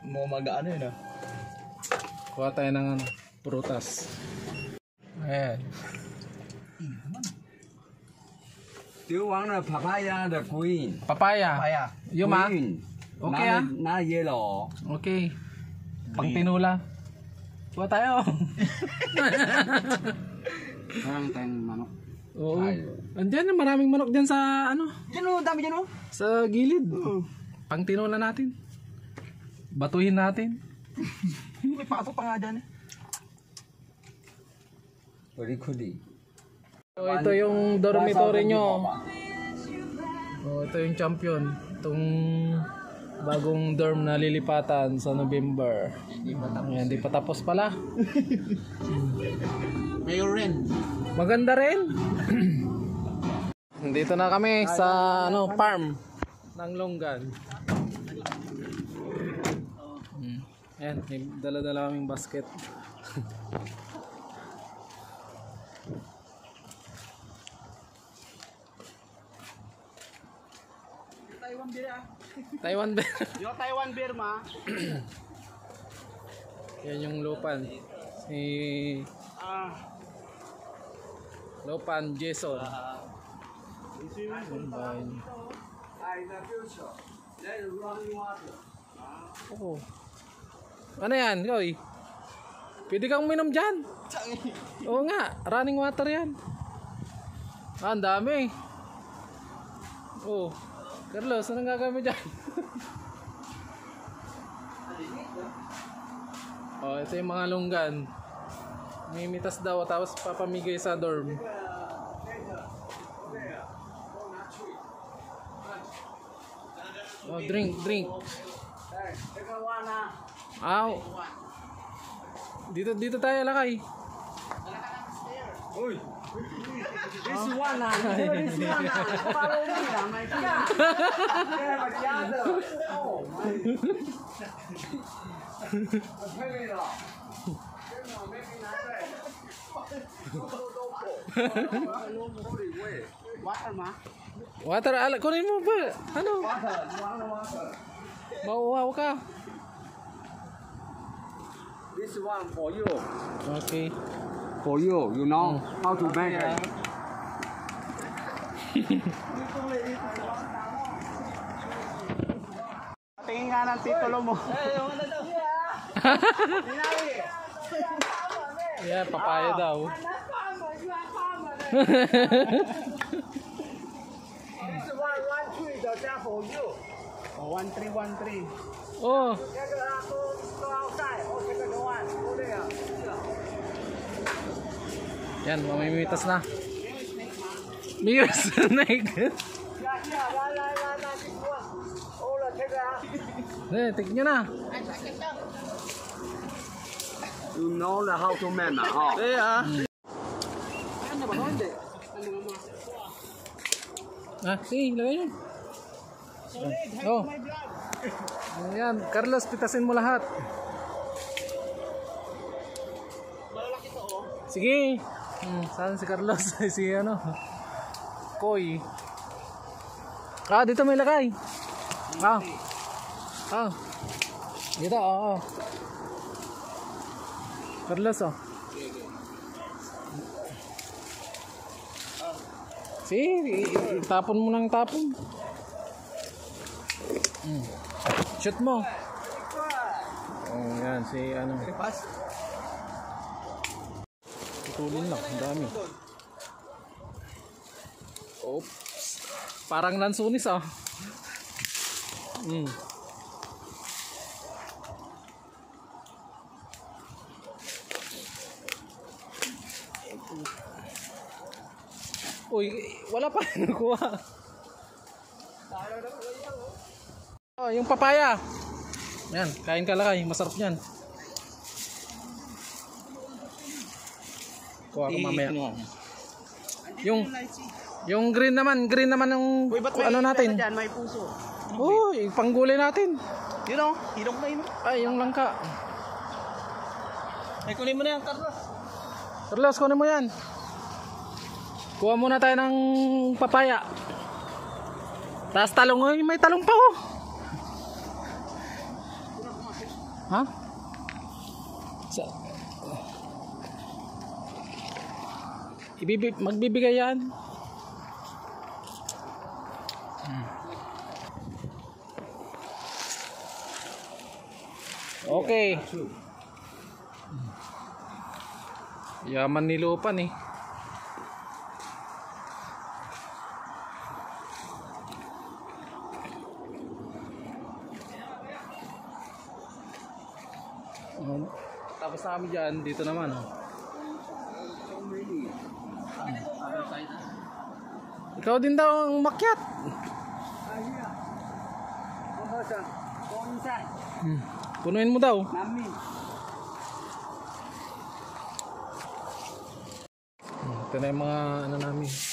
Mo mag-ano yun ah. Kuha tayo ng prutas. Ayan. Do you want a papaya the green? Papaya. Kaya. Yung ma? Green. Okay ah. Not yellow. Okay. Pang tinula. Kuha tayo. Parang tayong manok. Oo. Andiyan, maraming manok dyan sa ano? Diyan o, dami dyan o. Sa gilid. Pang tinula natin. Batuhin natin. May pato pa nga dyan eh. Kuli-kuli. So, ito yung dormitory nyo. Oh, ito yung champion. Itong bagong dorm na lilipatan sa November. Hindi pa tapos pala. Mayor rin. Maganda rin. Dito na kami sa farm ng Longgan. Ayan, may dala-dala kaming basket. Taiwan beer ah. Taiwan beer. Yung Taiwan beer ma. Yan yung Lupan. Si Lupan Jason. Oh. Ano yan, Koy? Pwede kang minom dyan. Oo nga, running water yan. Ang dami. Oh, Carlos, anong gagawin dyan? Oh, ito yung mga lunggan. Mimitas daw tapos papamigay sa dorm. Oh, drink. Aw. Dito tayo lakay. Uy! This one na! This one na! Follow me na! My God! Yeah, but the other! Oh, my... Water ma. Water, kunin mo ba? Ano? Water. Mauwaw ka. This one for you. Okay. For you, you know how to make it. Tingin nga ng titulo mo. Yeah, papaya daw. This one, 1-3, the jam for you. 1313. Oh. Go outside. Oh, take the one. Go there. Yan, mamimitas na. Mirror snake. Tignan nyo na. You know how to make na, ha? Yeah. Sige, lagay nyo. Oh. Ayan, Carlos, pitasin mo lahat. Sige. Saan si Carlos? Si Koy. Dito may lagay. Dito, oo. Carlos, oh. Sige, tapon mo ng tapon. Shoot mo. Oh, yan, si Tutulin lang, ang dami. Oops. Parang lansunis ah. Uy, wala pa nakuha. Oh, yung papaya. Yan, kain ka lakay, masarap yan. Kuha ko mamaya. Yung green naman yung natin. Dyan, may puso. Uy, panggulay natin. Yun o, hilong na yun. Ay, yung langka. Ay, kunin mo na yan, Carlos. Carlos, kunin mo yan. Kuha muna tayo ng papaya. Taas talong, oh, may talong pa oh. Ha? Magbibigay yan. Okay. Yaman ni Lupan eh. Tapos na kami dyan, dito naman. Ikaw din daw ang makyat. Punuin mo daw. Ito na yung mga ano namin.